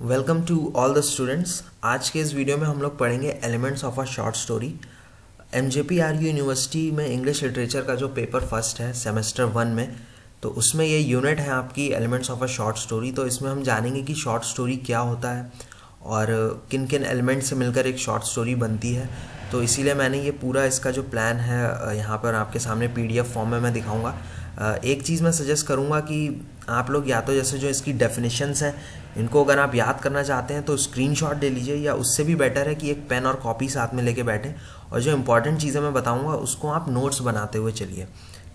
Welcome to all the students. आज के इस वीडियो में हम लोग पढ़ेंगे elements of a short story. MJPRU university में इंग्लिश लिटरेचर का जो पेपर फर्स्ट है सेमेस्टर 1 में, तो उसमें ये यूनिट है आपकी elements of a short story. तो इसमें हम जानेंगे कि शॉर्ट स्टोरी क्या होता है और किन किन एलिमेंट से मिलकर एक शॉर्ट स्टोरी बनती है। तो इसीलिए मैंने ये पूरा इसका जो प्लान है यहाँ पर आपके सामने PDF फॉर्म में मैं दिखाऊंगा। एक चीज़ मैं सजेस्ट करूँगा कि आप लोग या तो जैसे जो इसकी डेफिनेशंस हैं इनको अगर आप याद करना चाहते हैं तो स्क्रीनशॉट ले लीजिए, या उससे भी बेटर है कि एक पेन और कॉपी साथ में लेके बैठें और जो इंपॉर्टेंट चीज़ें मैं बताऊंगा उसको आप नोट्स बनाते हुए चलिए।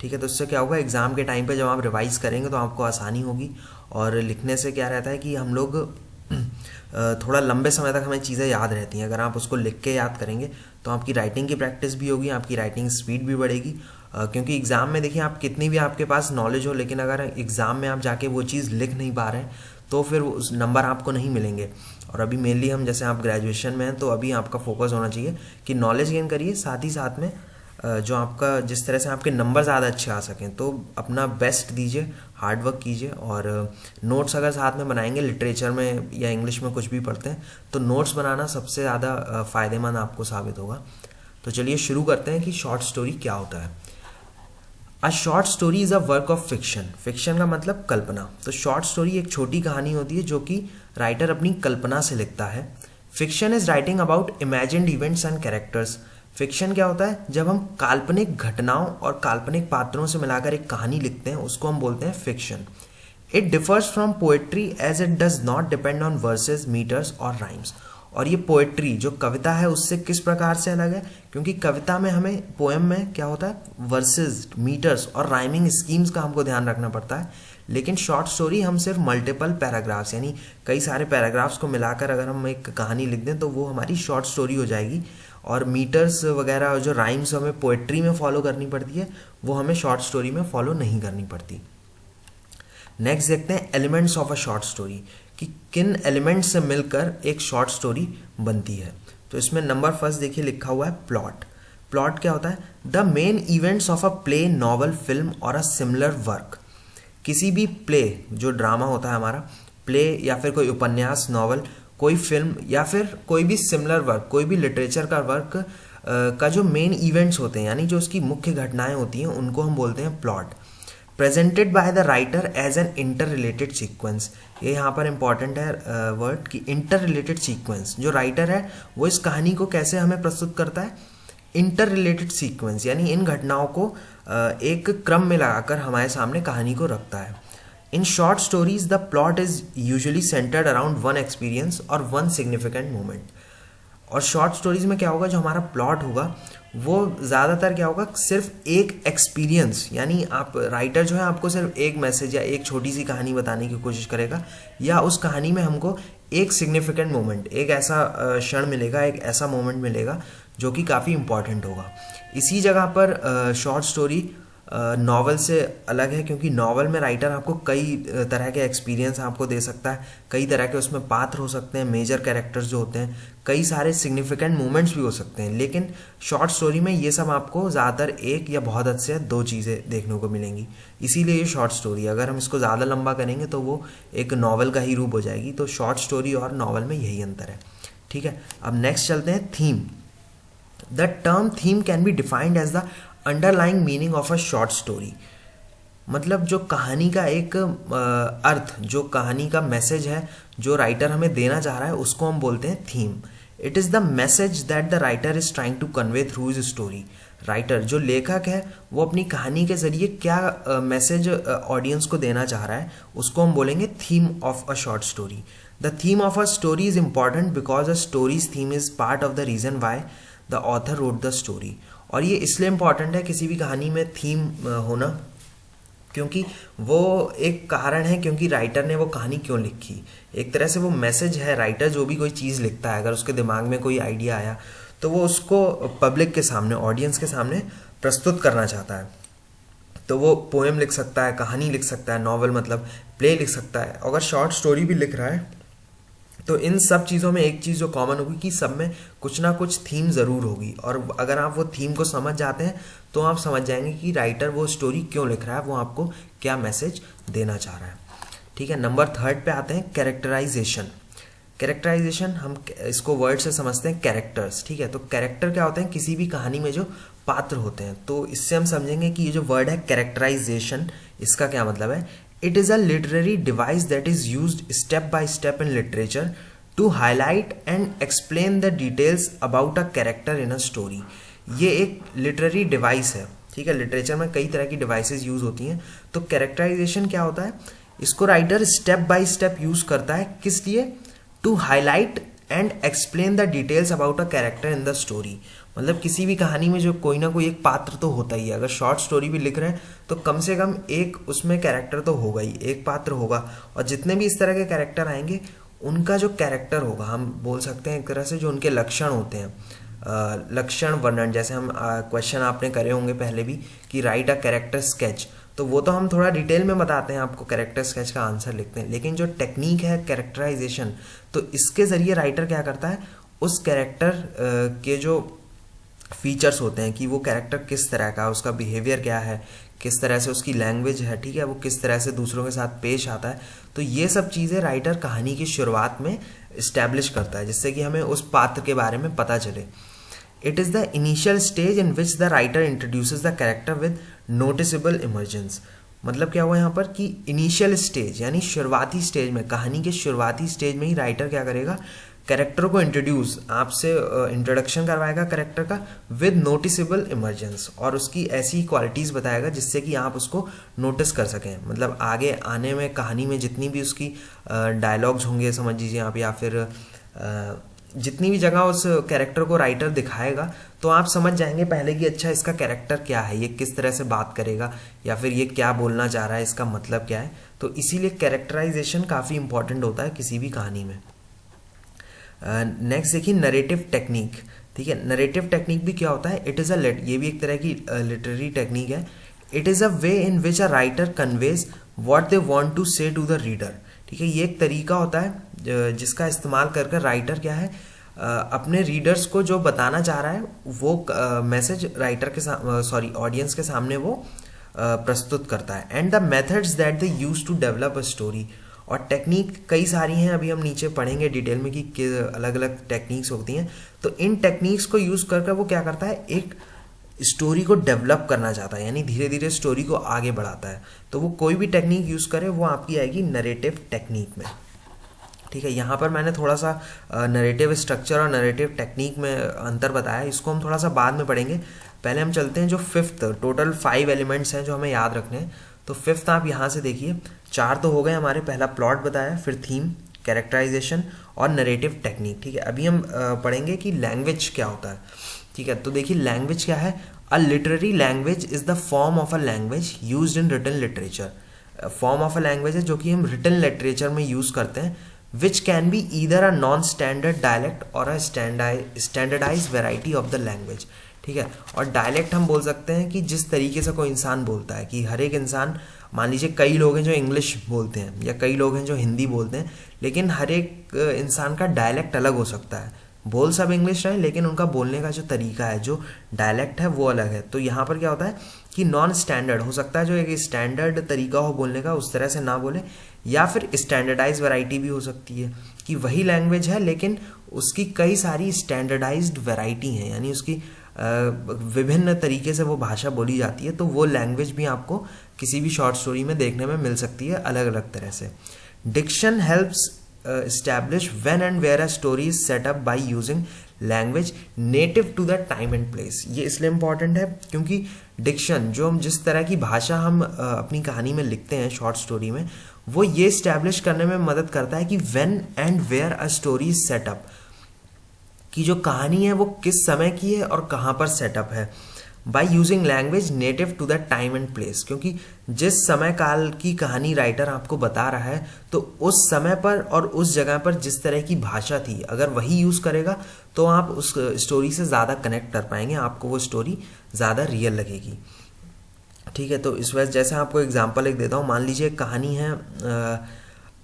ठीक है, तो इससे क्या होगा, एग्ज़ाम के टाइम पे जब आप रिवाइज़ करेंगे तो आपको आसानी होगी। और लिखने से क्या रहता है कि हम लोग थोड़ा लंबे समय तक हमें चीज़ें याद रहती हैं। अगर आप उसको लिख के याद करेंगे तो आपकी राइटिंग की प्रैक्टिस भी होगी, आपकी राइटिंग स्पीड भी बढ़ेगी। क्योंकि एग्ज़ाम में देखिए, आप कितनी भी आपके पास नॉलेज हो, लेकिन अगर एग्ज़ाम में आप जाके वो चीज़ लिख नहीं पा रहे हैं तो फिर उस नंबर आपको नहीं मिलेंगे। और अभी मेनली हम जैसे आप ग्रेजुएशन में हैं तो अभी आपका फोकस होना चाहिए कि नॉलेज गेन करिए, साथ ही साथ में जो आपका जिस तरह से आपके नंबर ज़्यादा अच्छे आ सकें तो अपना बेस्ट दीजिए, हार्ड वर्क कीजिए। और नोट्स अगर साथ में बनाएंगे, लिटरेचर में या इंग्लिश में कुछ भी पढ़ते हैं तो नोट्स बनाना सबसे ज़्यादा फ़ायदेमंद आपको साबित होगा। तो चलिए शुरू करते हैं कि शॉर्ट स्टोरी क्या होता है। अ short story is a work of fiction. Fiction का मतलब कल्पना। तो शॉर्ट स्टोरी एक छोटी कहानी होती है जो कि राइटर अपनी कल्पना से लिखता है। Fiction is writing about imagined events and characters. Fiction क्या होता है, जब हम काल्पनिक घटनाओं और काल्पनिक पात्रों से मिलाकर एक कहानी लिखते हैं उसको हम बोलते हैं fiction. It differs from poetry as it does not depend on verses, meters और राइम्स। और ये पोएट्री जो कविता है उससे किस प्रकार से अलग है, क्योंकि कविता में हमें, पोएम में क्या होता है, वर्सेस, मीटर्स और राइमिंग स्कीम्स का हमको ध्यान रखना पड़ता है। लेकिन शॉर्ट स्टोरी हम सिर्फ मल्टीपल पैराग्राफ्स, यानी कई सारे पैराग्राफ्स को मिलाकर अगर हम एक कहानी लिख दें तो वो हमारी शॉर्ट स्टोरी हो जाएगी। और मीटर्स वगैरह जो राइम्स हमें पोएट्री में फॉलो करनी पड़ती है वो हमें शॉर्ट स्टोरी में फॉलो नहीं करनी पड़ती। नेक्स्ट देखते हैं elements of a short story, कि किन एलिमेंट्स से मिलकर एक शॉर्ट स्टोरी बनती है। तो इसमें नंबर फर्स्ट देखिए लिखा हुआ है प्लॉट। प्लॉट क्या होता है, the main events of a play, novel, film और अ सिमिलर वर्क। किसी भी प्ले, जो ड्रामा होता है हमारा, प्ले या फिर कोई उपन्यास, नॉवल, कोई फिल्म या फिर कोई भी सिमिलर वर्क, कोई भी लिटरेचर का वर्क का जो मेन इवेंट्स होते हैं, यानी जो उसकी मुख्य घटनाएं होती हैं, उनको हम बोलते हैं plot. Presented by the writer as an inter related sequence. ये यहाँ पर इंपॉर्टेंट है वर्ड कि इंटर रिलेटेड सीक्वेंस। जो राइटर है वो इस कहानी को कैसे हमें प्रस्तुत करता है, इंटर रिलेटेड सीक्वेंस, यानी इन घटनाओं को एक क्रम में लगाकर हमारे सामने कहानी को रखता है। In short stories the plot is usually centred around one experience और वन सिग्निफिकेंट मोमेंट। और शॉर्ट स्टोरीज में क्या होगा, जो हमारा प्लॉट होगा वो ज़्यादातर क्या होगा, सिर्फ एक एक्सपीरियंस, यानी आप, राइटर जो है आपको सिर्फ एक मैसेज या एक छोटी सी कहानी बताने की कोशिश करेगा, या उस कहानी में हमको एक सिग्निफिकेंट मोमेंट, एक ऐसा क्षण मिलेगा, एक ऐसा मोमेंट मिलेगा जो कि काफ़ी इंपॉर्टेंट होगा। इसी जगह पर शॉर्ट स्टोरी नॉवल से अलग है, क्योंकि नॉवल में राइटर आपको कई तरह के एक्सपीरियंस आपको दे सकता है, कई तरह के उसमें पात्र हो सकते हैं, मेजर कैरेक्टर्स जो होते हैं, कई सारे सिग्निफिकेंट मोमेंट्स भी हो सकते हैं। लेकिन शॉर्ट स्टोरी में ये सब आपको ज़्यादातर एक या बहुत हद से दो चीज़ें देखने को मिलेंगी। इसीलिए ये शॉर्ट स्टोरी, अगर हम इसको ज़्यादा लंबा करेंगे तो वो एक नॉवल का ही रूप हो जाएगी। तो शॉर्ट स्टोरी और नॉवल में यही अंतर है। ठीक है, अब नेक्स्ट चलते हैं theme. The term theme can be defined as the underlying meaning of a short story. मतलब जो कहानी का एक अर्थ, जो कहानी का मैसेज है जो राइटर हमें देना चाह रहा है, उसको हम बोलते हैं theme. It is the message that the writer is trying to convey through his story. Writer, जो लेखक है, वो अपनी कहानी के जरिए क्या मैसेज ऑडियंस को देना चाह रहा है, उसको हम बोलेंगे theme of a short story. The theme of a story is important because a story's theme is part of the reason why the author wrote the story. और ये इसलिए इम्पॉर्टेंट है किसी भी कहानी में थीम होना, क्योंकि वो एक कारण है क्योंकि राइटर ने वो कहानी क्यों लिखी। एक तरह से वो मैसेज है। राइटर जो भी कोई चीज़ लिखता है, अगर उसके दिमाग में कोई आइडिया आया तो वो उसको पब्लिक के सामने, ऑडियंस के सामने प्रस्तुत करना चाहता है। तो वो पोएम लिख सकता है, कहानी लिख सकता है, नॉवल मतलब प्ले लिख सकता है। अगर शॉर्ट स्टोरी भी लिख रहा है तो इन सब चीज़ों में एक चीज़ जो कॉमन होगी कि सब में कुछ ना कुछ थीम ज़रूर होगी। और अगर आप वो थीम को समझ जाते हैं तो आप समझ जाएंगे कि राइटर वो स्टोरी क्यों लिख रहा है, वो आपको क्या मैसेज देना चाह रहा है। ठीक है, नंबर थर्ड पे आते हैं कैरेक्टराइजेशन। कैरेक्टराइजेशन हम इसको वर्ड से समझते हैं कैरेक्टर्स, ठीक है। तो कैरेक्टर क्या होते हैं, किसी भी कहानी में जो पात्र होते हैं। तो इससे हम समझेंगे कि ये जो वर्ड है कैरेक्टराइजेशन, इसका क्या मतलब है। It is a literary device that is used step by step in literature to highlight and explain the details about a character in a story. ये एक लिटरेरी डिवाइस है, ठीक है। लिटरेचर में कई तरह की डिवाइसेस यूज़ होती हैं। तो कैरेक्टराइजेशन क्या होता है, इसको writer step by step use करता है, किस लिए, to highlight and explain the details about a character in the story. मतलब किसी भी कहानी में जो कोई ना कोई एक पात्र तो होता ही है। अगर शॉर्ट स्टोरी भी लिख रहे हैं तो कम से कम एक उसमें कैरेक्टर तो होगा ही, एक पात्र होगा। और जितने भी इस तरह के कैरेक्टर आएंगे उनका जो कैरेक्टर होगा, हम बोल सकते हैं एक तरह से जो उनके लक्षण होते हैं, लक्षण वर्णन। जैसे हम क्वेश्चन आपने करे होंगे पहले भी कि राइट अ कैरेक्टर स्केच, तो वो तो हम थोड़ा डिटेल में बताते हैं आपको, कैरेक्टर स्केच का आंसर लिखते हैं। लेकिन जो टेक्निक है कैरेक्टराइजेशन, तो इसके ज़रिए राइटर क्या करता है, उस कैरेक्टर के जो फीचर्स होते हैं कि वो कैरेक्टर किस तरह का, उसका बिहेवियर क्या है, किस तरह से उसकी लैंग्वेज है, ठीक है, वो किस तरह से दूसरों के साथ पेश आता है। तो ये सब चीज़ें राइटर कहानी की शुरुआत में इस्टेब्लिश करता है, जिससे कि हमें उस पात्र के बारे में पता चले। It is the initial stage in which the writer introduces the character with noticeable emergence. मतलब क्या हुआ यहाँ पर कि इनिशियल स्टेज यानी शुरुआती स्टेज में, कहानी के शुरुआती स्टेज में ही राइटर क्या करेगा, कैरेक्टर को इंट्रोड्यूस, आपसे इंट्रोडक्शन करवाएगा कैरेक्टर का विद नोटिसेबल इमर्जेंस, और उसकी ऐसी क्वालिटीज़ बताएगा जिससे कि आप उसको नोटिस कर सकें। मतलब आगे आने में कहानी में जितनी भी उसकी डायलॉग्स होंगे समझ लीजिए आप, या फिर जितनी भी जगह उस कैरेक्टर को राइटर दिखाएगा तो आप समझ जाएंगे पहले कि अच्छा इसका कैरेक्टर क्या है, ये किस तरह से बात करेगा, या फिर ये क्या बोलना चाह रहा है, इसका मतलब क्या है। तो इसीलिए कैरेक्टराइजेशन काफ़ी इंपॉर्टेंट होता है किसी भी कहानी में। नेक्स्ट देखिए नरेटिव टेक्निक, ठीक है। नरेटिव टेक्निक भी क्या होता है, इट इज़ ये भी एक तरह की लिटरेरी टेक्निक है। It is a way in which a writer conveys what they want to say to the reader, ठीक है। ये एक तरीका होता है जिसका इस्तेमाल कर कर राइटर क्या है, अपने रीडर्स को जो बताना चाह रहा है वो मैसेज राइटर के ऑडियंस के सामने वो प्रस्तुत करता है। And the methods that they use to develop a story, और टेक्निक कई सारी हैं, अभी हम नीचे पढ़ेंगे डिटेल में कि अलग अलग टेक्निक्स होती हैं। तो इन टेक्निक्स को यूज़ कर कर वो क्या करता है, एक स्टोरी को डेवलप करना चाहता है, यानी धीरे धीरे स्टोरी को आगे बढ़ाता है। तो वो कोई भी टेक्निक यूज़ करे वो आपकी आएगी नरेटिव टेक्निक में, ठीक है। यहाँ पर मैंने थोड़ा सा नरेटिव स्ट्रक्चर और नरेटिव टेक्निक में अंतर बताया, इसको हम थोड़ा सा बाद में पढ़ेंगे। पहले हम चलते हैं जो फिफ्थ, टोटल 5 एलिमेंट्स हैं जो हमें याद रखने हैं। तो फिफ्थ आप यहाँ से देखिए, 4 तो हो गए हमारे, पहला प्लॉट बताया, फिर थीम, कैरेक्टराइजेशन और नरेटिव टेक्निक, ठीक है। अभी हम पढ़ेंगे कि लैंग्वेज क्या होता है, ठीक है। तो देखिए लैंग्वेज क्या है, a literary language is the form of a language used in written literature. Form of a language है जो कि हम रिटन लिटरेचर में यूज़ करते हैं, which can be either a non standard dialect or a standardise variety of the language, ठीक है। और डायलेक्ट हम बोल सकते हैं कि जिस तरीके से कोई इंसान बोलता है, कि हर एक इंसान, मान लीजिए कई लोग हैं जो इंग्लिश बोलते हैं या कई लोग हैं जो हिंदी बोलते हैं, लेकिन हर एक इंसान का डायलेक्ट अलग हो सकता है। बोल सब इंग्लिश रहे लेकिन उनका बोलने का जो तरीका है, जो डायलेक्ट है वो अलग है। तो यहाँ पर क्या होता है कि नॉन स्टैंडर्ड हो सकता है, जो एक स्टैंडर्ड तरीका हो बोलने का उस तरह से ना बोले, या फिर स्टैंडर्डाइज वैरायटी भी हो सकती है कि वही लैंग्वेज है लेकिन उसकी कई सारी स्टैंडर्डाइज्ड वैरायटी हैं, यानी उसकी विभिन्न तरीके से वो भाषा बोली जाती है। तो वो लैंग्वेज भी आपको किसी भी शॉर्ट स्टोरी में देखने में मिल सकती है अलग अलग तरह से। Diction helps establish when and where a story is set up by using language native to the time and place। ये इसलिए इम्पॉर्टेंट है क्योंकि डिक्शन, जो हम जिस तरह की भाषा हम अपनी कहानी में लिखते हैं शॉर्ट स्टोरी में, वो ये इस्टेब्लिश करने में मदद करता है कि when and where a story is set up, कि जो कहानी है वो किस समय की है और कहाँ पर सेटअप है। By using language native to the time and place, क्योंकि जिस समय काल की कहानी राइटर आपको बता रहा है तो उस समय पर और उस जगह पर जिस तरह की भाषा थी, अगर वही यूज़ करेगा तो आप उस स्टोरी से ज़्यादा कनेक्ट कर पाएंगे, आपको वो स्टोरी ज़्यादा रियल लगेगी, ठीक है। तो इस वजह जैसे आपको एग्जांपल एक देता हूँ, मान लीजिए कहानी है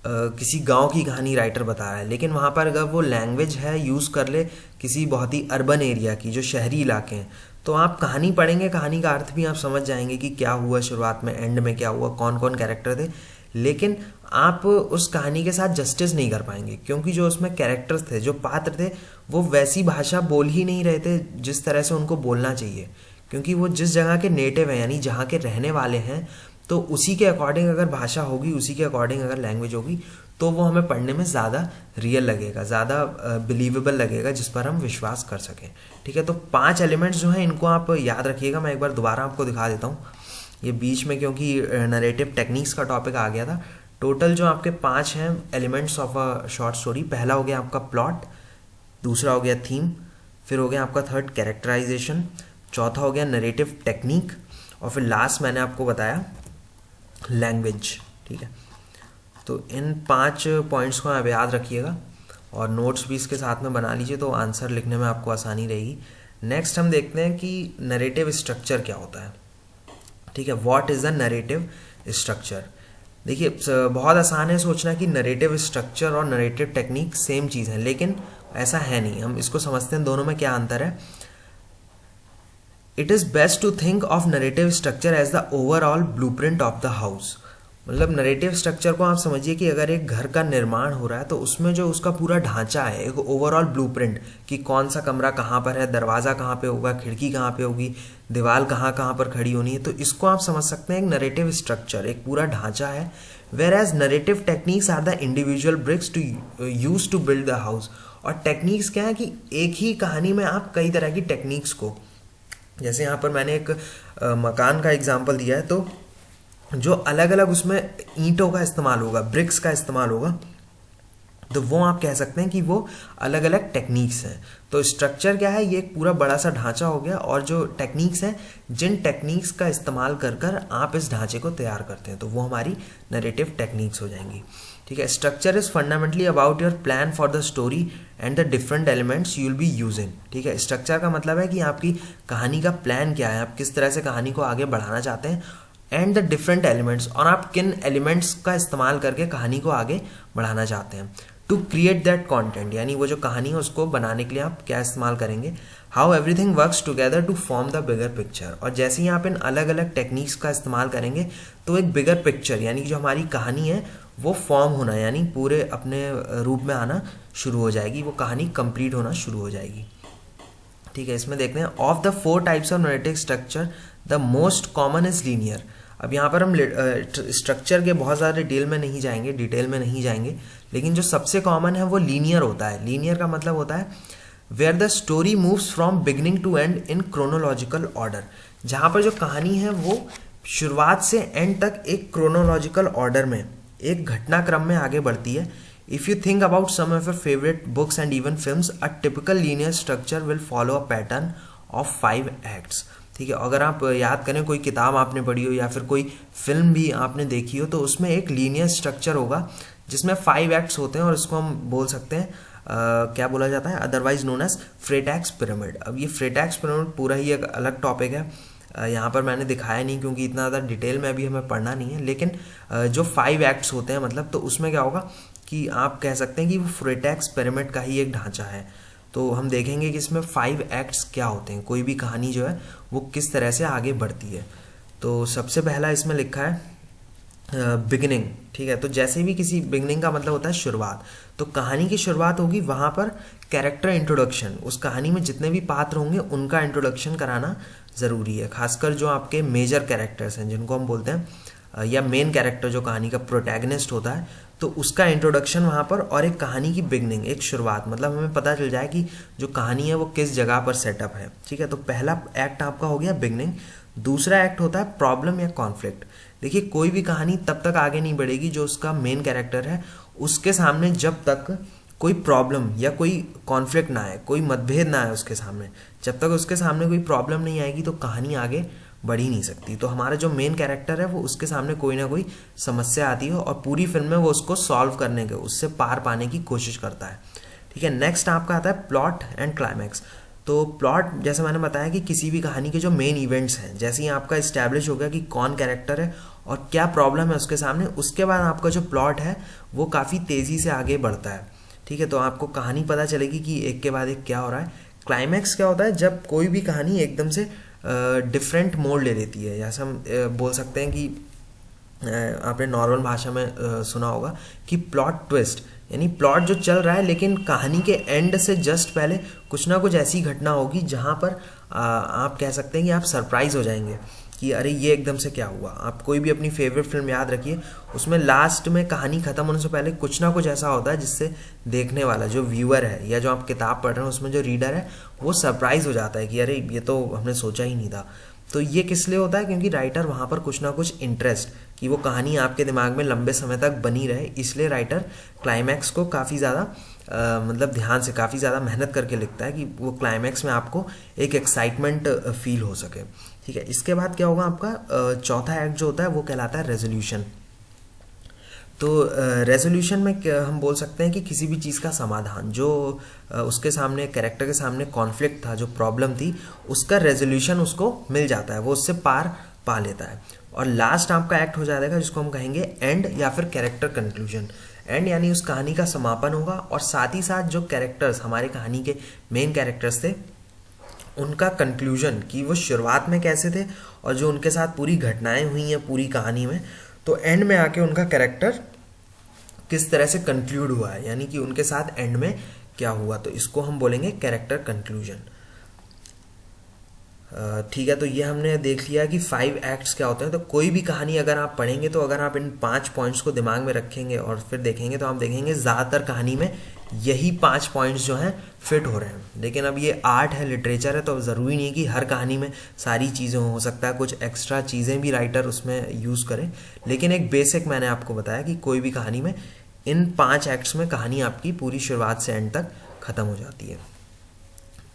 किसी गांव की कहानी राइटर बता रहा है, लेकिन वहाँ पर अगर वो लैंग्वेज है यूज़ कर ले किसी बहुत ही अर्बन एरिया की, जो शहरी इलाके हैं, तो आप कहानी पढ़ेंगे, कहानी का अर्थ भी आप समझ जाएंगे कि क्या हुआ शुरुआत में, एंड में क्या हुआ, कौन कौन कैरेक्टर थे। लेकिन आप उस कहानी के साथ जस्टिस नहीं कर पाएंगे, क्योंकि जो उसमें कैरेक्टर्स थे, जो पात्र थे, वो वैसी भाषा बोल ही नहीं रहे थे जिस तरह से उनको बोलना चाहिए, क्योंकि वो जिस जगह के नेटिव हैं, यानी जहाँ के रहने वाले हैं, तो उसी के अकॉर्डिंग अगर भाषा होगी, उसी के अकॉर्डिंग अगर लैंग्वेज होगी, तो वो हमें पढ़ने में ज़्यादा रियल लगेगा, ज़्यादा बिलीवेबल लगेगा, जिस पर हम विश्वास कर सकें। ठीक है, तो 5 एलिमेंट्स जो हैं इनको आप याद रखिएगा। मैं एक बार दोबारा आपको दिखा देता हूँ, ये बीच में क्योंकि नरेटिव टेक्निक्स का टॉपिक आ गया था। टोटल जो आपके 5 हैं elements of a short story, पहला हो गया आपका प्लॉट, दूसरा हो गया थीम, फिर हो गया आपका थर्ड कैरेक्टराइजेशन, चौथा हो गया नरेटिव टेक्निक, और फिर लास्ट मैंने आपको बताया लैंग्वेज। ठीक है, तो इन 5 पॉइंट्स को आप याद रखिएगा और नोट्स भी इसके साथ में बना लीजिए, तो आंसर लिखने में आपको आसानी रहेगी। नेक्स्ट हम देखते हैं कि नरेटिव स्ट्रक्चर क्या होता है। ठीक है, what is the narrative structure. देखिए, बहुत आसान है सोचना कि नरेटिव स्ट्रक्चर और नरेटिव टेक्निक सेम चीज़ है, लेकिन ऐसा है नहीं। हम इसको समझते हैं दोनों में क्या अंतर है। It is best to think of narrative structure as the overall blueprint of the house. मतलब नरेटिव स्ट्रक्चर को आप समझिए कि अगर एक घर का निर्माण हो रहा है, तो उसमें जो उसका पूरा ढांचा है, एक ओवरऑल ब्लूप्रिंट, कि कौन सा कमरा कहाँ पर है, दरवाज़ा कहाँ पे होगा, खिड़की कहाँ पे होगी, दीवार कहाँ कहाँ पर खड़ी होनी है, तो इसको आप समझ सकते हैं एक नरेटिव स्ट्रक्चर, एक पूरा ढांचा है। Whereas narrative techniques are the individual bricks to use to build the house. और टेक्निक्स क्या है कि एक ही कहानी में आप कई तरह की टेक्निक्स को, जैसे यहाँ पर मैंने एक मकान का एग्जाम्पल दिया है, तो जो अलग अलग उसमें ईंटों का इस्तेमाल होगा, ब्रिक्स का इस्तेमाल होगा, तो वो आप कह सकते हैं कि वो अलग अलग टेक्निक्स हैं। तो स्ट्रक्चर क्या है, ये एक पूरा बड़ा सा ढांचा हो गया, और जो टेक्निक्स हैं, जिन टेक्निक्स का इस्तेमाल कर कर आप इस ढांचे को तैयार करते हैं, तो वो हमारी नरेटिव टेक्निक्स हो जाएंगी। ठीक है, structure is fundamentally about your plan for the story and the different elements you will be using. ठीक है, स्ट्रक्चर का मतलब है कि आपकी कहानी का प्लान क्या है, आप किस तरह से कहानी को आगे बढ़ाना चाहते हैं, एंड द डिफरेंट एलिमेंट्स, और आप किन एलिमेंट्स का इस्तेमाल करके कहानी को आगे बढ़ाना चाहते हैं, टू क्रिएट दैट कॉन्टेंट, यानी वो जो कहानी है उसको बनाने के लिए आप क्या इस्तेमाल करेंगे, how everything works together to form the bigger picture. और जैसे ही आप इन अलग अलग टेक्निक्स का इस्तेमाल करेंगे, तो एक बिगर पिक्चर, यानी जो हमारी कहानी है वो फॉर्म होना, यानी पूरे अपने रूप में आना शुरू हो जाएगी, वो कहानी कंप्लीट होना शुरू हो जाएगी। ठीक है, इसमें देखते हैं of the 4 types of narrative structure the most common is linear. अब यहाँ पर हम स्ट्रक्चर के बहुत ज़्यादा डिटेल में नहीं जाएंगे, लेकिन जो सबसे कॉमन है वो लीनियर होता है। लीनियर का मतलब होता है where the story moves from beginning to end in chronological order, जहाँ पर जो कहानी है वो शुरुआत से एंड तक एक क्रोनोलॉजिकल ऑर्डर में, एक घटनाक्रम में आगे बढ़ती है। If you think about some of your favourite books and even films, a typical linear structure will follow a pattern of 5 acts. ठीक है, अगर आप याद करें, कोई किताब आपने पढ़ी हो या फिर कोई फिल्म भी आपने देखी हो, तो उसमें एक लीनियर स्ट्रक्चर होगा जिसमें 5 एक्ट्स होते हैं, और इसको हम बोल सकते हैं क्या बोला जाता है, अदरवाइज नोन एज फ्रेटैक्स पिरामिड। अब ये फ्रेटैक्स पिरामिड पूरा ही एक अलग टॉपिक है, यहाँ पर मैंने दिखाया नहीं क्योंकि इतना ज़्यादा डिटेल में अभी हमें पढ़ना नहीं है, लेकिन जो 5 एक्ट्स होते हैं मतलब, तो उसमें क्या होगा कि आप कह सकते हैं कि वो फ्रेटैक्स पिरामिड का ही एक ढांचा है। तो हम देखेंगे कि इसमें 5 एक्ट्स क्या होते हैं, कोई भी कहानी जो है वो किस तरह से आगे बढ़ती है। तो सबसे पहला इसमें लिखा है बिगिनिंग। ठीक है, तो जैसे भी किसी बिगिनिंग का मतलब होता है शुरुआत, तो कहानी की शुरुआत होगी, वहाँ पर कैरेक्टर इंट्रोडक्शन, उस कहानी में जितने भी पात्र होंगे उनका इंट्रोडक्शन कराना ज़रूरी है, खासकर जो आपके मेजर कैरेक्टर्स हैं जिनको हम बोलते हैं, या मेन कैरेक्टर जो कहानी का प्रोटैगनिस्ट होता है, तो उसका इंट्रोडक्शन वहाँ पर, और एक कहानी की बिगनिंग, एक शुरुआत, मतलब हमें पता चल जाए कि जो कहानी है वो किस जगह पर सेटअप है। ठीक है, तो पहला एक्ट आपका हो गया बिगनिंग। दूसरा एक्ट होता है प्रॉब्लम या कॉन्फ्लिक्ट। देखिए, कोई भी कहानी तब तक आगे नहीं बढ़ेगी जो उसका मेन कैरेक्टर है उसके सामने जब तक कोई प्रॉब्लम या कोई कॉन्फ्लिक्ट ना आए, कोई मतभेद ना आए उसके सामने, जब तक उसके सामने कोई प्रॉब्लम नहीं आएगी तो कहानी आगे बढ़ ही नहीं सकती। तो हमारा जो मेन कैरेक्टर है वो उसके सामने कोई ना कोई समस्या आती है, और पूरी फिल्म में वो उसको सॉल्व करने के, उससे पार पाने की कोशिश करता है। ठीक है, नेक्स्ट आपका आता है प्लॉट एंड क्लाइमैक्स। तो प्लॉट, जैसे मैंने बताया कि किसी भी कहानी के जो मेन इवेंट्स हैं, जैसे ही आपका इस्टेब्लिश हो गया कि कौन कैरेक्टर है और क्या प्रॉब्लम है उसके सामने, उसके बाद आपका जो प्लॉट है वो काफ़ी तेज़ी से आगे बढ़ता है। ठीक है, तो आपको कहानी पता चलेगी कि एक के बाद एक क्या हो रहा है। क्लाइमैक्स क्या होता है, जब कोई भी कहानी एकदम से डिफरेंट मोड ले लेती है, जैसे हम बोल सकते हैं कि आपने नॉर्मल भाषा में सुना होगा कि प्लॉट ट्विस्ट, यानी प्लॉट जो चल रहा है लेकिन कहानी के एंड से जस्ट पहले कुछ ना कुछ ऐसी घटना होगी जहाँ पर आप कह सकते हैं कि आप सरप्राइज हो जाएंगे कि अरे ये एकदम से क्या हुआ। आप कोई भी अपनी फेवरेट फिल्म याद रखिए, उसमें लास्ट में कहानी खत्म होने से पहले कुछ ना कुछ ऐसा होता है जिससे देखने वाला जो व्यूअर है या जो आप किताब पढ़ रहे हैं उसमें जो रीडर है वो सरप्राइज हो जाता है कि अरे ये तो हमने सोचा ही नहीं था। तो ये किस लिए होता है? क्योंकि राइटर वहाँ पर कुछ ना कुछ इंटरेस्ट कि वो कहानी आपके दिमाग में लंबे समय तक बनी रहे, इसलिए राइटर क्लाइमैक्स को काफ़ी ज़्यादा मतलब ध्यान से काफ़ी ज़्यादा मेहनत करके लिखता है कि वो क्लाइमैक्स में आपको एक एक्साइटमेंट फील हो सके। ठीक है, इसके बाद क्या होगा आपका चौथा एक्ट जो होता है वो कहलाता है रेजोल्यूशन। तो रेजोल्यूशन में हम बोल सकते हैं कि किसी भी चीज़ का समाधान, जो उसके सामने कैरेक्टर के सामने कॉन्फ्लिक्ट था, जो प्रॉब्लम थी, उसका रेजोल्यूशन उसको मिल जाता है, वो उससे पार पा लेता है। और लास्ट आपका एक्ट हो जाएगा जिसको हम कहेंगे एंड या फिर कैरेक्टर कंक्लूजन। एंड यानी उस कहानी का समापन होगा और साथ ही साथ जो कैरेक्टर्स हमारे कहानी के मेन कैरेक्टर्स थे उनका कंक्लूजन कि वो शुरुआत में कैसे थे और जो उनके साथ पूरी घटनाएं हुई हैं पूरी कहानी में, तो एंड में आके उनका कैरेक्टर किस तरह से कंक्लूड हुआ है, यानी कि उनके साथ एंड में क्या हुआ, तो इसको हम बोलेंगे कैरेक्टर कंक्लूजन। ठीक है, तो ये हमने देख लिया कि 5 एक्ट्स क्या होते हैं। तो कोई भी कहानी अगर आप पढ़ेंगे तो अगर आप इन 5 पॉइंट्स को दिमाग में रखेंगे और फिर देखेंगे तो आप देखेंगे ज़्यादातर कहानी में यही 5 पॉइंट्स जो हैं फिट हो रहे हैं। लेकिन अब ये आर्ट है, लिटरेचर है, तो ज़रूरी नहीं है कि हर कहानी में सारी चीज़ें हो सकता है कुछ एक्स्ट्रा चीज़ें भी राइटर उसमें यूज़ करें। लेकिन एक बेसिक मैंने आपको बताया कि कोई भी कहानी में इन 5 एक्ट्स में कहानी आपकी पूरी शुरुआत से एंड तक ख़त्म हो जाती है।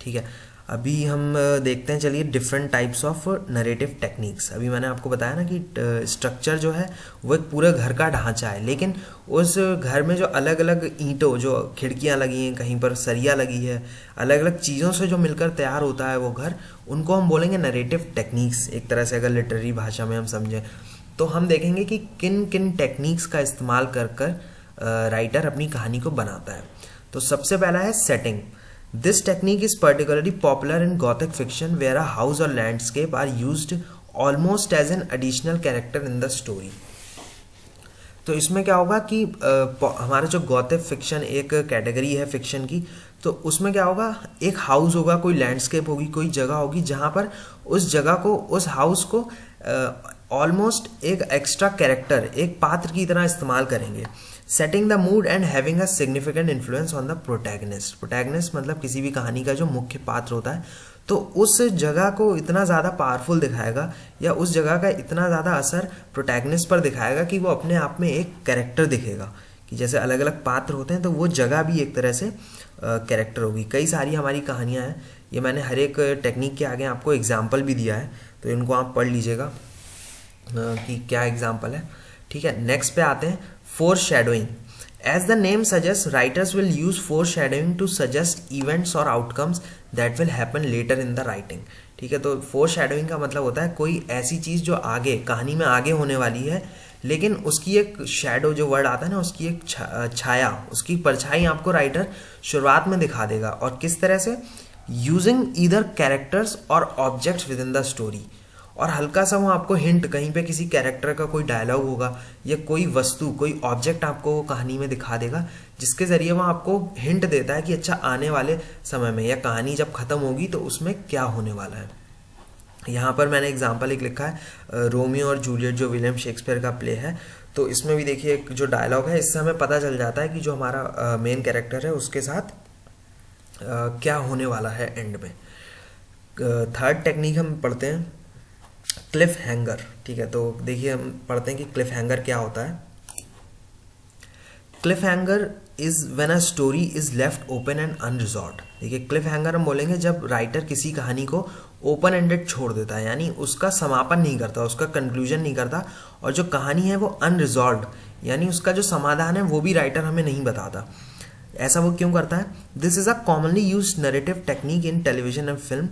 ठीक है, अभी हम देखते हैं, चलिए, different types of narrative techniques. अभी मैंने आपको बताया ना कि स्ट्रक्चर जो है वो एक पूरे घर का ढांचा है, लेकिन उस घर में जो अलग अलग ईंटों, जो खिड़कियां लगी हैं, कहीं पर सरिया लगी है, अलग अलग चीज़ों से जो मिलकर तैयार होता है वो घर, उनको हम बोलेंगे नरेटिव टेक्निक्स। एक तरह से अगर लिटरेरी भाषा में हम समझें तो हम देखेंगे कि किन किन टेक्निक्स का इस्तेमाल कर कर राइटर अपनी कहानी को बनाता है। तो सबसे पहला है setting. This technique is particularly popular in Gothic fiction, where a house or landscape are used almost as an additional character in the story. तो इसमें क्या होगा कि हमारा जो गॉथिक फिक्शन एक कैटेगरी है फिक्शन की, तो उसमें क्या होगा, एक हाउस होगा, कोई लैंडस्केप होगी, कोई जगह होगी जहाँ पर उस जगह को, उस हाउस को ऑलमोस्ट एक एक्स्ट्रा कैरेक्टर, एक पात्र की तरह इस्तेमाल करेंगे। Setting the mood and having a significant influence on the protagonist. Protagonist मतलब किसी भी कहानी का जो मुख्य पात्र होता है, तो उस जगह को इतना ज़्यादा पावरफुल दिखाएगा या उस जगह का इतना ज़्यादा असर प्रोटैगनिस्ट पर दिखाएगा कि वो अपने आप में एक कैरेक्टर दिखेगा, कि जैसे अलग अलग पात्र होते हैं तो वो जगह भी एक तरह से कैरेक्टर होगी। कई सारी हमारी कहानियाँ हैं, ये मैंने हर एक टेक्निक के आगे आपको एग्जाम्पल भी दिया है, तो इनको आप पढ़ लीजिएगा कि क्या एग्जाम्पल है। ठीक है, नेक्स्ट पे आते हैं, foreshadowing. As the name suggests, writers will use foreshadowing to suggest events or outcomes that will happen later in the writing. ठीक है, तो foreshadowing का मतलब होता है कोई ऐसी चीज़ जो आगे कहानी में आगे होने वाली है, लेकिन उसकी एक शैडो, जो वर्ड आता है ना, उसकी एक छाया, उसकी परछाई आपको राइटर शुरुआत में दिखा देगा। और किस तरह से? यूजिंग ईदर कैरेक्टर्स और objects with in the story. और हल्का सा वो आपको हिंट, कहीं पे किसी कैरेक्टर का कोई डायलॉग होगा या कोई वस्तु, कोई ऑब्जेक्ट आपको वो कहानी में दिखा देगा, जिसके ज़रिए वो आपको हिंट देता है कि अच्छा आने वाले समय में या कहानी जब ख़त्म होगी तो उसमें क्या होने वाला है। यहाँ पर मैंने एग्जाम्पल एक लिखा है, रोमियो और जूलियट जो विलियम शेक्सपियर का प्ले है, तो इसमें भी देखिए एक जो डायलॉग है, इससे हमें पता चल जाता है कि जो हमारा मेन कैरेक्टर है उसके साथ क्या होने वाला है एंड में। थर्ड टेक्निक हम पढ़ते हैं, क्लिफ हैंगर। ठीक है, तो देखिए हम पढ़ते हैं कि क्लिफ हैंगर क्या होता है। Cliff hanger is when a story is left open and unresolved. देखिए, क्लिफ हैंगर हम बोलेंगे जब राइटर किसी कहानी को ओपन एंडेड छोड़ देता है, यानी उसका समापन नहीं करता, उसका कंक्लूजन नहीं करता, और जो कहानी है वो अनरिजॉल्व्ड, यानी उसका जो समाधान है वो भी राइटर हमें नहीं बताता। ऐसा वो क्यों करता है? This is a commonly used narrative technique in television and film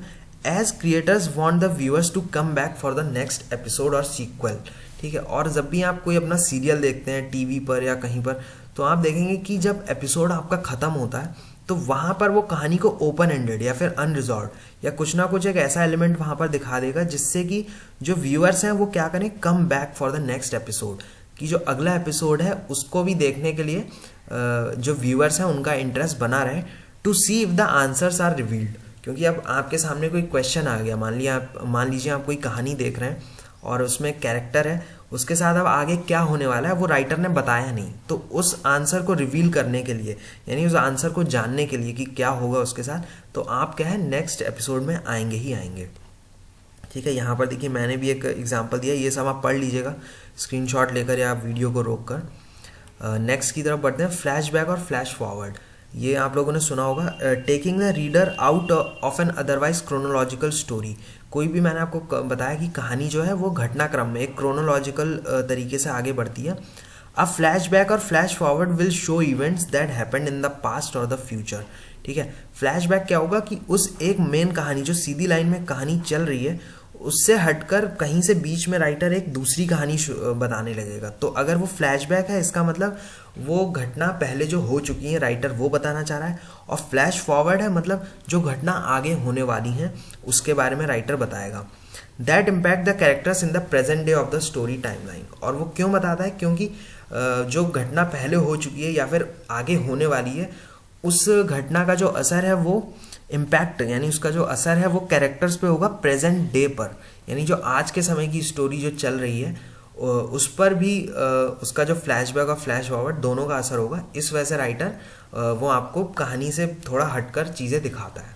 as creators want the viewers to come back for the next episode or sequel. ठीक है, और जब भी आप कोई अपना सीरियल देखते हैं टीवी पर या कहीं पर, तो आप देखेंगे कि जब एपिसोड आपका ख़त्म होता है तो वहाँ पर वो कहानी को ओपन एंडेड या फिर अनरिजॉल्व या कुछ ना कुछ एक ऐसा एलिमेंट वहाँ पर दिखा देगा जिससे कि जो व्यूअर्स हैं वो क्या करें, come back for the next episode, कि जो अगला एपिसोड है उसको भी देखने के लिए जो व्यूअर्स हैं उनका इंटरेस्ट बना रहे, to see if the answers are revealed. क्योंकि अब आपके सामने कोई क्वेश्चन आ गया, मान लीजिए आप कोई कहानी देख रहे हैं और उसमें कैरेक्टर है, उसके साथ अब आगे क्या होने वाला है वो राइटर ने बताया नहीं, तो उस आंसर को रिवील करने के लिए, यानी उस आंसर को जानने के लिए कि क्या होगा उसके साथ, तो आप क्या है नेक्स्ट एपिसोड में आएंगे ही आएंगे। ठीक है, यहाँ पर देखिए मैंने भी एक एग्जांपल दिया, ये सब आप पढ़ लीजिएगा स्क्रीनशॉट लेकर या आप वीडियो को रोक कर। नेक्स्ट की तरफ बढ़ते हैं, फ्लैशबैक और फ्लैश फॉरवर्ड। ये आप लोगों ने सुना होगा, taking the reader out of an otherwise chronological story. कोई भी, मैंने आपको बताया कि कहानी जो है वो घटनाक्रम में एक क्रोनोलॉजिकल तरीके से आगे बढ़ती है। अ फ्लैशबैक और flash forward will show events that happened in the past और द फ्यूचर। ठीक है, फ्लैशबैक क्या होगा कि उस एक मेन कहानी, जो सीधी लाइन में कहानी चल रही है, उससे हटकर कहीं से बीच में राइटर एक दूसरी कहानी बताने लगेगा। तो अगर वो फ्लैशबैक है, इसका मतलब वो घटना पहले जो हो चुकी है राइटर वो बताना चाह रहा है, और फ्लैश फॉरवर्ड है मतलब जो घटना आगे होने वाली है उसके बारे में राइटर बताएगा। That impact the characters in the present day of the story timeline. और वो क्यों बताता है, क्योंकि जो घटना पहले हो चुकी है या फिर आगे होने वाली है, उस घटना का जो असर है वो इम्पैक्ट, यानी उसका जो असर है वो कैरेक्टर्स पे होगा प्रेजेंट डे पर, यानी जो आज के समय की स्टोरी जो चल रही है उस पर भी उसका जो फ्लैशबैक और फ्लैश फॉरवर्ड दोनों का असर होगा। इस वजह से राइटर वो आपको कहानी से थोड़ा हटकर चीज़ें दिखाता है।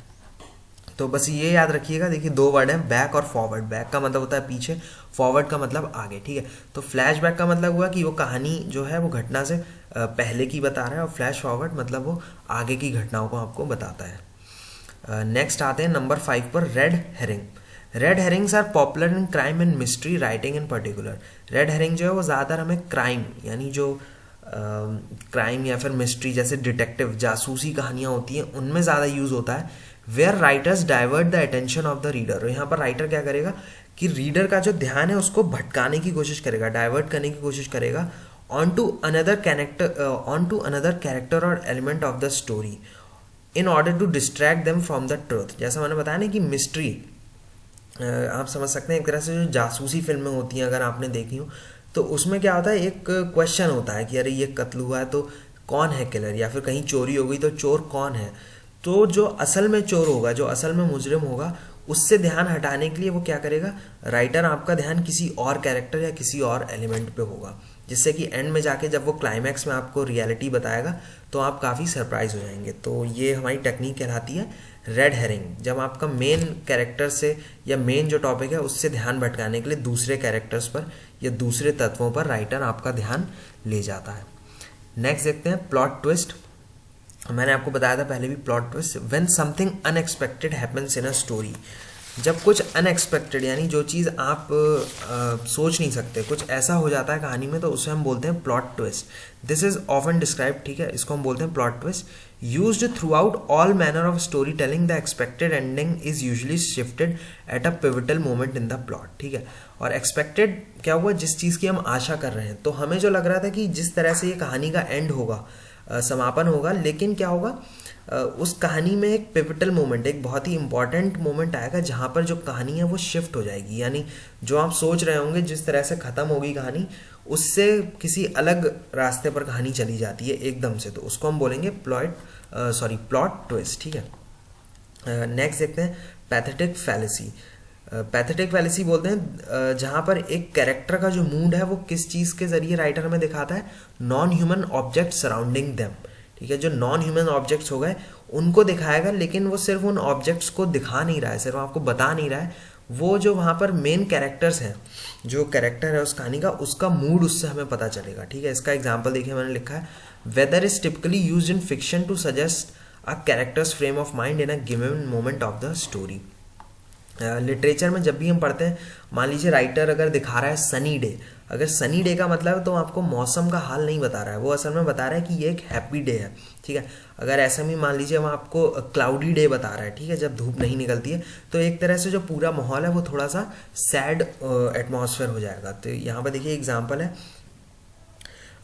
तो बस ये याद रखिएगा, देखिए दो वर्ड हैं, बैक और फॉरवर्ड। बैक का मतलब होता है पीछे, फॉरवर्ड का मतलब आगे। ठीक है, तो फ्लैशबैक का मतलब हुआ कि वो कहानी जो है वो घटना से पहले की बता रहा है, और फ्लैश फॉरवर्ड मतलब वो आगे की घटनाओं को आपको बताता है। नेक्स्ट आते हैं नंबर 5 पर, red herring. Red herrings are popular in crime and mystery writing in particular. Red herring जो है वो ज़्यादातर हमें क्राइम, यानी जो क्राइम या फिर मिस्ट्री जैसे डिटेक्टिव जासूसी कहानियाँ होती हैं उनमें ज़्यादा यूज़ होता है। Where writers divert the attention of the reader. यहाँ पर राइटर क्या करेगा कि रीडर का जो ध्यान है उसको भटकाने की कोशिश करेगा, डाइवर्ट करने की कोशिश करेगा ऑन टू अनदर कैरेक्टर और element of the story in order to distract them from the truth. जैसा मैंने बताया ना कि मिस्ट्री आप समझ सकते हैं एक तरह से जो जासूसी फिल्में होती हैं अगर आपने देखी हो, तो उसमें क्या होता है, एक क्वेश्चन होता है कि अरे ये कत्ल हुआ है तो कौन है किलर, या फिर कहीं चोरी हो गई तो चोर कौन है। तो जो असल में चोर होगा, जो असल में मुजरिम होगा, उससे ध्यान हटाने के लिए वो क्या करेगा, राइटर आपका ध्यान किसी और कैरेक्टर या किसी और एलिमेंट पे होगा, जिससे कि एंड में जाके जब वो क्लाइमैक्स में आपको रियलिटी बताएगा तो आप काफ़ी सरप्राइज हो जाएंगे। तो ये हमारी टेक्निक कहलाती है रेड हेरिंग, जब आपका मेन कैरेक्टर से या मेन जो टॉपिक है उससे ध्यान भटकाने के लिए दूसरे कैरेक्टर्स पर या दूसरे तत्वों पर राइटर आपका ध्यान ले जाता है। नेक्स्ट देखते हैं प्लॉट ट्विस्ट। मैंने आपको बताया था पहले भी, plot twist when something unexpected happens in a story. जब कुछ अनएक्सपेक्टेड, यानी जो चीज़ आप सोच नहीं सकते, कुछ ऐसा हो जाता है कहानी में, तो उसे हम बोलते हैं plot twist. This is often describe, ठीक है, इसको हम बोलते हैं plot twist. Used through out all manner of story telling, the expected ending is usually shifted at a pivotal moment in the plot. ठीक है, और एक्सपेक्टेड क्या हुआ, जिस चीज़ की हम आशा कर रहे हैं। तो हमें जो लग रहा था कि जिस तरह से ये कहानी का एंड होगा, समापन होगा, लेकिन क्या होगा, उस कहानी में एक पिवटल मोमेंट, एक बहुत ही इंपॉर्टेंट मोमेंट आएगा जहाँ पर जो कहानी है वो शिफ्ट हो जाएगी, यानी जो आप सोच रहे होंगे जिस तरह से ख़त्म होगी कहानी, उससे किसी अलग रास्ते पर कहानी चली जाती है एकदम से, तो उसको हम बोलेंगे प्लॉट ट्विस्ट। ठीक है, नेक्स्ट देखते हैं पैथेटिक फैलेसी। पैथेटिक फैलेसी बोलते हैं जहाँ पर एक कैरेक्टर का जो मूड है वो किस चीज़ के जरिए राइटर हमें दिखाता है, non human object surrounding them. ठीक है, जो नॉन ह्यूमन ऑब्जेक्ट्स हो गए उनको दिखाएगा, लेकिन वो सिर्फ उन ऑब्जेक्ट्स को दिखा नहीं रहा है, सिर्फ आपको बता नहीं रहा है, वो जो वहाँ पर मेन कैरेक्टर्स हैं, जो कैरेक्टर है उस कहानी का, उसका मूड उससे हमें पता चलेगा। ठीक है, इसका एग्जाम्पल देखिए मैंने लिखा है, weather is typically use in fiction to suggest a character's frame of mind in a given moment of the story. Literature में जब भी हम पढ़ते हैं, मान लीजिए राइटर अगर दिखा रहा है सनी डे, अगर सनी डे का मतलब तो आपको मौसम का हाल नहीं बता रहा है, वो असल में बता रहा है कि ये एक हैप्पी डे है। ठीक है, अगर ऐसा भी मान लीजिए वहाँ आपको क्लाउडी डे बता रहा है, ठीक है, जब धूप नहीं निकलती है, तो एक तरह से जो पूरा माहौल है वो थोड़ा सा सैड एटमॉस्फेयर हो जाएगा। तो यहाँ पर देखिए एग्जाम्पल है,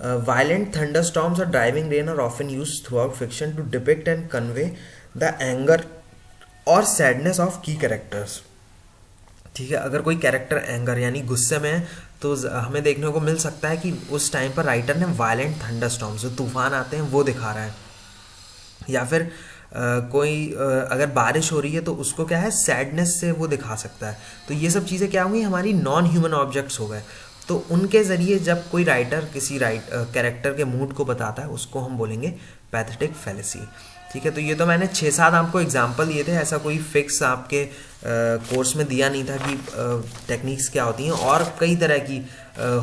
Violent thunderstorms or driving rain are often used throughout fiction to depict and convey the anger और सैडनेस ऑफ की कैरेक्टर्स। ठीक है, अगर कोई कैरेक्टर एंगर यानी गुस्से में है तो हमें देखने को मिल सकता है कि उस टाइम पर राइटर ने वायलेंट थंडरस्टॉर्म्स जो तूफान आते हैं वो दिखा रहा है, या फिर अगर बारिश हो रही है तो उसको क्या है सैडनेस से वो दिखा सकता है। तो ये सब चीज़ें क्या होंगी, हमारी नॉन ह्यूमन ऑब्जेक्ट्स हो गए। तो उनके ज़रिए जब कोई राइटर किसी कैरेक्टर के मूड को बताता है उसको हम बोलेंगे पैथेटिक फैलेसी। ठीक है, तो ये तो मैंने 6-7 आपको एग्जाम्पल दिए थे, ऐसा कोई फिक्स आपके कोर्स में दिया नहीं था कि टेक्निक्स क्या होती हैं, और कई तरह की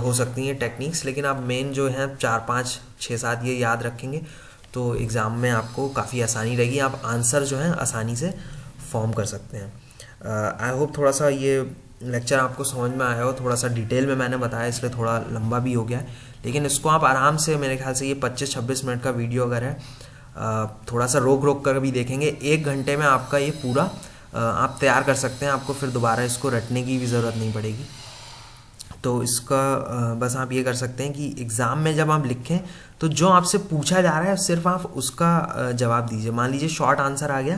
हो सकती हैं टेक्निक्स, लेकिन आप मेन जो हैं 4-5-6-7 ये याद रखेंगे तो एग्ज़ाम में आपको काफ़ी आसानी रहेगी, आप आंसर जो है आसानी से फॉर्म कर सकते हैं। आई होप थोड़ा सा ये लेक्चर आपको समझ में आया हो, थोड़ा सा डिटेल में मैंने बताया इसलिए थोड़ा लंबा भी हो गया है, लेकिन इसको आप आराम से, मेरे ख्याल से ये 25-26 मिनट का वीडियो अगर है थोड़ा सा रोक कर भी देखेंगे, 1 घंटे में आपका ये पूरा आप तैयार कर सकते हैं, आपको फिर दोबारा इसको रटने की भी ज़रूरत नहीं पड़ेगी। तो इसका बस आप ये कर सकते हैं कि एग्ज़ाम में जब आप लिखें तो जो आपसे पूछा जा रहा है सिर्फ आप उसका जवाब दीजिए। मान लीजिए शॉर्ट आंसर आ गया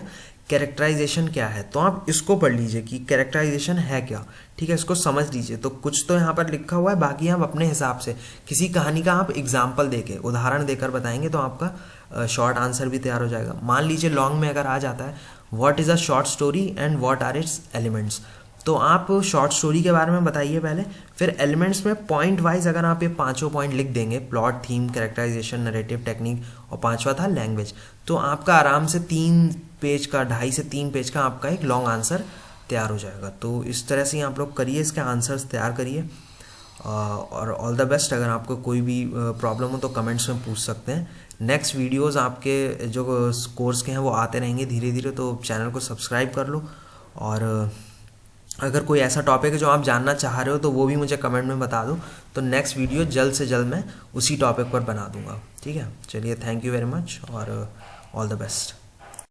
कैरेक्टराइजेशन क्या है, तो आप इसको पढ़ लीजिए कि कैरेक्टराइजेशन है क्या। ठीक है, इसको समझ लीजिए। तो कुछ तो यहाँ पर लिखा हुआ है, बाकी आप अपने हिसाब से किसी कहानी का आप एग्जाम्पल देके उदाहरण देकर बताएंगे तो आपका शॉर्ट आंसर भी तैयार हो जाएगा। मान लीजिए लॉन्ग में अगर आ जाता है what is a short story and what are its elements, तो आप शॉर्ट स्टोरी के बारे में बताइए पहले, फिर एलिमेंट्स में पॉइंट वाइज अगर आप ये 5 पॉइंट लिख देंगे, plot, theme, characterization, narrative technique, और 5वां था लैंग्वेज, तो आपका आराम से 3 पेज का, 2.5 से 3 पेज का आपका एक लॉन्ग आंसर तैयार हो जाएगा। तो इस तरह से आप लोग करिए, इसके आंसर्स तैयार करिए, और ऑल द बेस्ट। अगर आपको कोई भी प्रॉब्लम हो तो कमेंट्स में पूछ सकते हैं। नेक्स्ट वीडियोज़ आपके जो कोर्स के हैं वो आते रहेंगे धीरे धीरे, तो चैनल को सब्सक्राइब कर लो, और अगर कोई ऐसा टॉपिक है जो आप जानना चाह रहे हो तो वो भी मुझे कमेंट में बता दो, तो नेक्स्ट वीडियो जल्द से जल्द मैं उसी टॉपिक पर बना दूंगा। ठीक है, चलिए, थैंक यू वेरी मच और ऑल द बेस्ट।